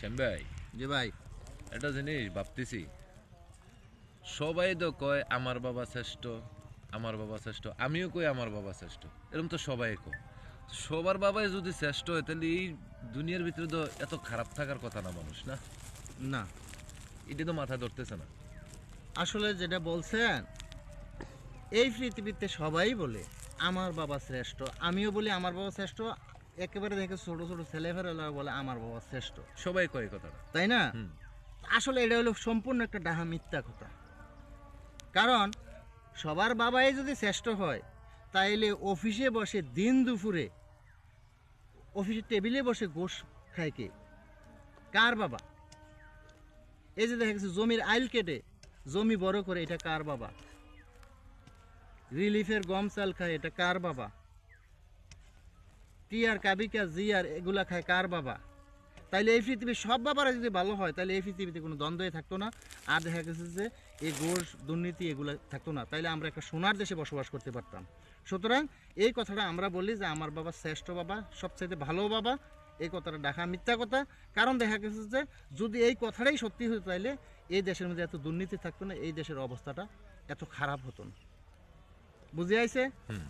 শ্যাম ভাই, জি ভাই। একটা জিনিস ভাবতেছি, সবাই তো কয় আমার বাবা শ্রেষ্ঠ, আমার বাবা শ্রেষ্ঠ, আমিও কই আমার বাবা শ্রেষ্ঠ, এরকম তো সবাই কয়। সবার বাবাই যদি শ্রেষ্ঠ হয় তাহলে এই দুনিয়ার ভিতরে তো এত খারাপ থাকার কথা না মানুষ, না? না, এটা তো মাথায় ধরতেছে না। আসলে যেটা বলছেন, এই পৃথিবীতে সবাই বলে আমার বাবা শ্রেষ্ঠ, আমিও বলি আমার বাবা শ্রেষ্ঠ। একেবারে দেখে ছোট ছোট ছেলেফেরা বলে আমার বাবা শ্রেষ্ঠ, সবাই কয় এই কথাটা। তাই না? হুম। আসলে এটা হলো সম্পূর্ণ একটা ডাহা মিথ্যা কথা। কারণ সবার বাবাই যদি শ্রেষ্ঠ হয়, তাইলে অফিসে বসে দিন দুপুরে অফিসের টেবিলে বসে গোশ খায় কে? কার বাবা? এই যে দেখা গেছে জমির আইল কেটে জমি বড় করে, এটা কার বাবা? রিলিফের গম চাল খায়, এটা কার বাবা? টিয়ার কাবিকা জিয়ার এগুলা খায় কার বাবা? তাইলে এই পৃথিবীর সব বাবারা যদি ভালো হয়, তাহলে এই পৃথিবীতে কোনো দ্বন্দ্বই থাকতো না। আর দেখা গেছে যে এই ঘোষ দুর্নীতি এগুলো থাকতো না, তাইলে আমরা একটা সোনার দেশে বসবাস করতে পারতাম। সুতরাং এই কথাটা আমরা বলি যে আমার বাবা শ্রেষ্ঠ বাবা, সবচাইতে ভালো বাবা, এই কথাটা ডাকা মিথ্যা কথা। কারণ দেখা গেছে যে যদি এই কথাটাই সত্যি হতো, তাইলে এই দেশের মধ্যে এত দুর্নীতি থাকতো না, এই দেশের অবস্থাটা এত খারাপ হতো না। বুঝে আইছে? হুম।